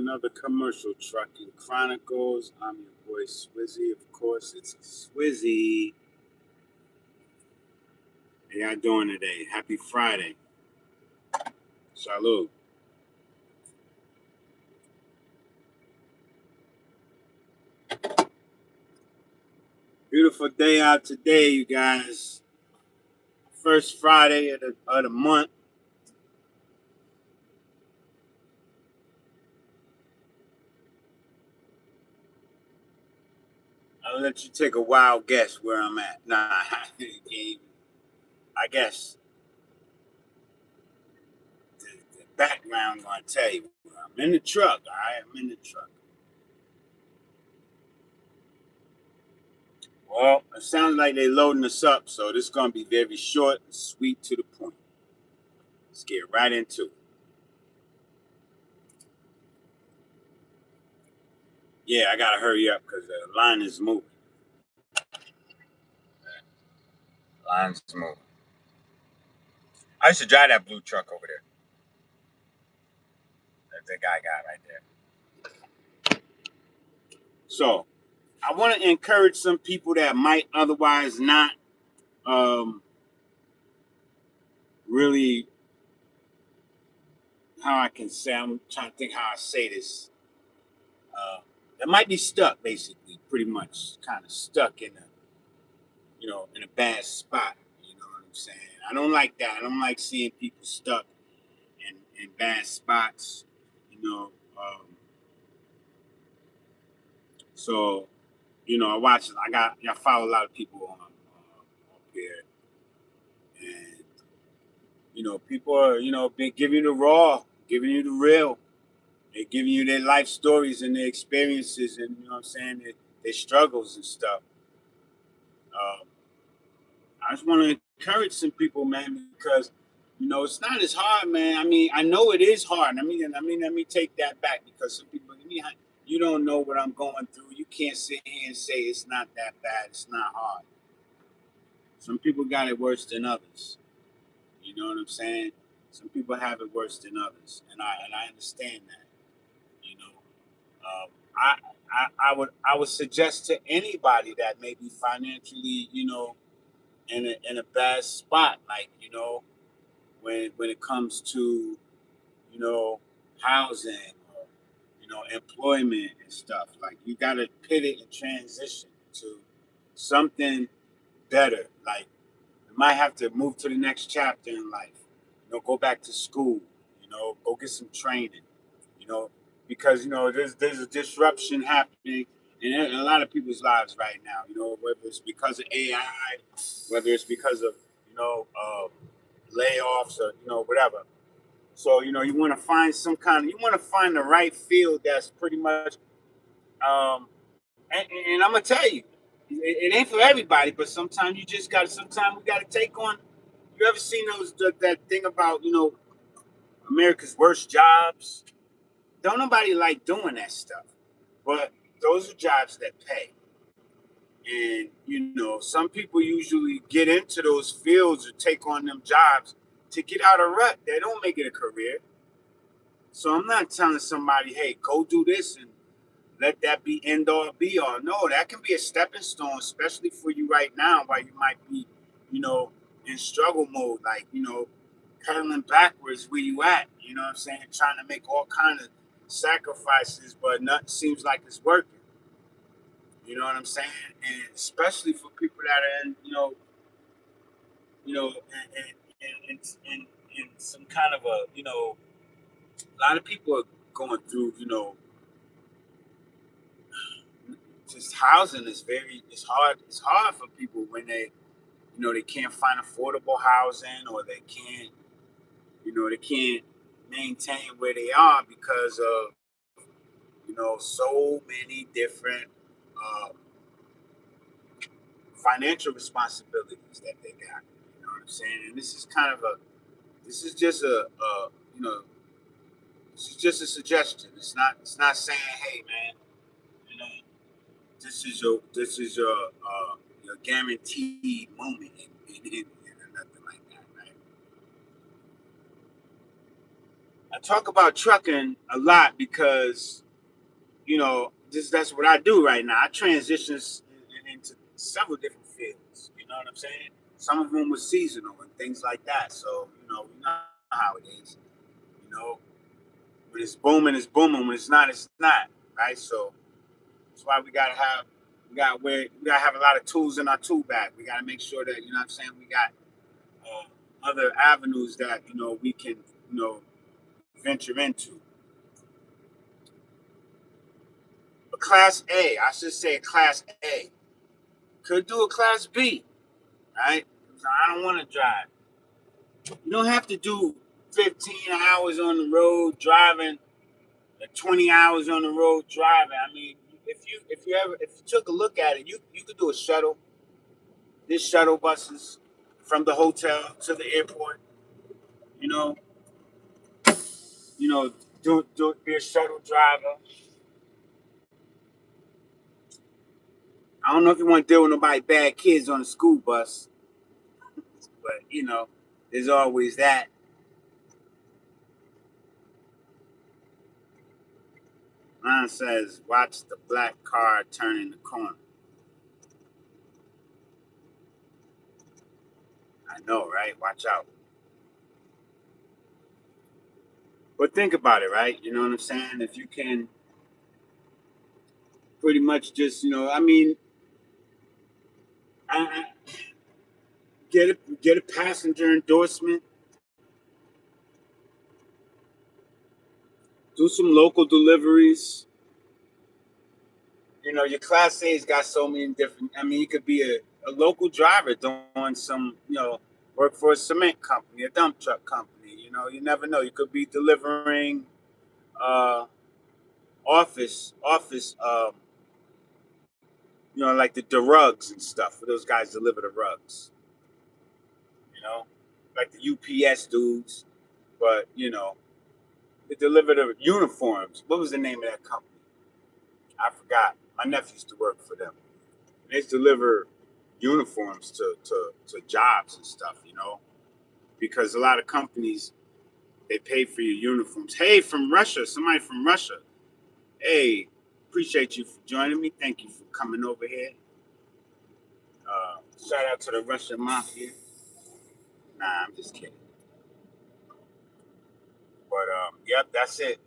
another commercial trucking chronicles. I'm your boy Swizzy. Of course, it's Swizzy. How y'all doing today? Happy Friday. Salud. Beautiful day out today, you guys. First Friday of the month. I'll let you take a wild guess where I'm at. Nah, I guess the background gonna tell you. I'm in the truck. All right, I'm in the truck. Well, it sounds like they're loading us up, so this is gonna be very short and sweet to the point. Let's get right into it. Yeah, I gotta hurry up because the line is moving. Line's moving. I used to drive that blue truck over there. That the guy got right there. So I want to encourage some people that might otherwise not um, really, how I can say. I'm trying to think how I say this. That might be stuck, basically, pretty much, kind of stuck in a bad spot. You know what I'm saying? I don't like that. I don't like seeing people stuck in bad spots. You know. So I watch. I follow a lot of people on up here, and people are been giving you the raw, giving you the real. They're giving you their life stories and their experiences, and what I'm saying, their struggles and stuff. Um, I just want to encourage some people, man, because it's not as hard, man. I mean, I know it is hard. Let me take that back because some people, you don't know what I'm going through. You can't sit here and say it's not that bad. It's not hard. Some people got it worse than others. You know what I'm saying? Some people have it worse than others, and I understand that. You know, um, I, I would suggest to anybody that may be financially, in a bad spot, like when it comes to housing or employment and stuff. Like you got to pivot and transition to something better. Like you might have to move to the next chapter in life. Go back to school. Go get some training. You know, because there's a disruption happening in a lot of people's lives right now. Whether it's because of AI, whether it's because of layoffs or whatever. So you want to find you want to find the right field that's pretty much and I'm gonna tell you, it ain't for everybody, but sometimes you just got to. Sometimes we got to take on. You ever seen that thing about America's worst jobs? Don't nobody like doing that stuff, but those are jobs that pay. And some people usually get into those fields or take on them jobs to get out of rut. They don't make it a career. So I'm not telling somebody, hey, go do this and let that be end all be all. No, that can be a stepping stone, especially for you right now, while you might be, you know, in struggle mode, like, pedaling backwards where you at, you know what I'm saying? Trying to make all kind of sacrifices, but nothing seems like it's working. You know what I'm saying? And especially for people that are in, in some kind of a lot of people are going through, just housing is it's hard. It's hard for people when they can't find affordable housing or they can't maintain where they are because of, so many different uh, financial responsibilities that they got. You know what I'm saying? And this is just you know, this is just a suggestion. It's not saying, hey man, you know, this is your guaranteed moment in nothing like that, right? I talk about trucking a lot because that's what I do right now. I transition into several different fields. You know what I'm saying? Some of them were seasonal and things like that. So we know how it is. You know, when it's booming, it's booming. When it's not. Right? So that's why we gotta have a lot of tools in our tool bag. We gotta make sure that what I'm saying, we got other avenues that we can venture into. A class A, I should say a class A. Could do a class B, right? So I don't want to drive. You don't have to do 15 hours on the road driving, 20 hours on the road driving. I mean, if you took a look at it, you could do a shuttle. There's shuttle buses from the hotel to the airport. You know, you know, do be a shuttle driver. I don't know if you want to deal with nobody bad kids on the school bus, but there's always that. Mine says, "Watch the black car turning the corner." I know, right? Watch out. But think about it, right? You know what I'm saying? If you can pretty much just, I mean, I get a passenger endorsement, do some local deliveries. Your class A's got so many different. I mean, you could be a local driver doing some, work for a cement company, a dump truck company. You never know. You could be delivering uh, office, like the rugs and stuff. For those guys deliver the rugs, you know, like the UPS dudes. But they deliver the uniforms. What was the name of that company? I forgot. My nephew used to work for them. They deliver uniforms to jobs and stuff, because a lot of companies they pay for your uniforms. Hey, from Russia, somebody from Russia. Hey, appreciate you for joining me. Thank you for coming over here. Shout out to the Russian mafia. Nah, I'm just kidding. But yep, that's it.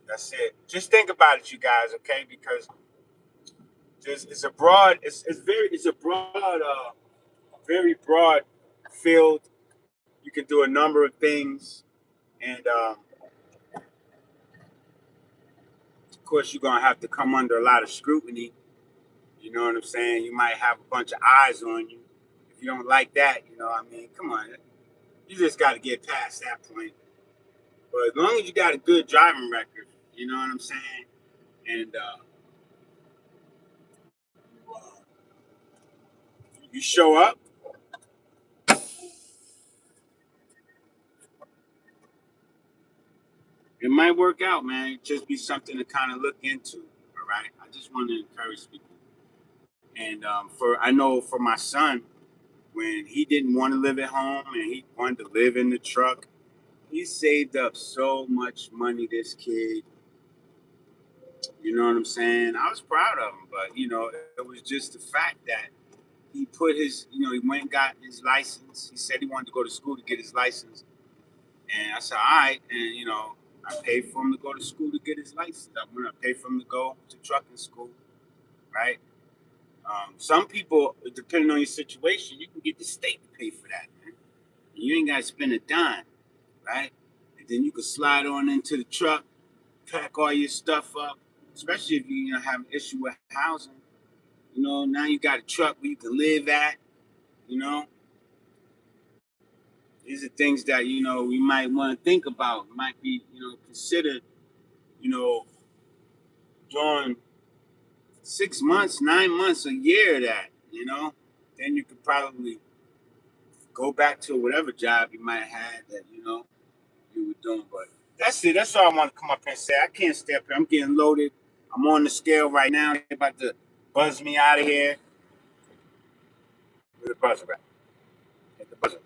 That's it. Just think about it, you guys, okay? Because it's a broad, it's a broad, very broad field. You can do a number of things, and of course, you're gonna have to come under a lot of scrutiny. You know what I'm saying? You might have a bunch of eyes on you. If you don't like that, I mean, come on, you just got to get past that point. But as long as you got a good driving record, you know what I'm saying, and you show up, it might work out, man. It just be something to kind of look into. All right, I just want to encourage people, and for I know for my son, when he didn't want to live at home and he wanted to live in the truck, he saved up so much money. This kid, you know what I'm saying? I was proud of him, but it was just the fact that he put he went and got his license. He said he wanted to go to school to get his license, and I said, all right, and I paid for him to go to school to get his license. I'm gonna pay for him to go to trucking school, right? Some people, depending on your situation, you can get the state to pay for that, man. You ain't gotta spend a dime, right? And then you can slide on into the truck, pack all your stuff up, especially if you have an issue with housing. Now you got a truck where you can live at. You know, these are things that we might want to think about. Might be considered. You know, during 6 months, 9 months, a year. That then you could probably go back to whatever job you might have had that you were doing. But that's it. That's all I want to come up here and say. I can't stay up here. I'm getting loaded. I'm on the scale right now. They're about to buzz me out of here. Where's the buzzer at? Hit the buzzer.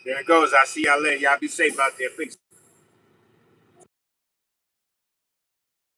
There it goes. I'll see y'all later. Y'all be safe out there. Peace.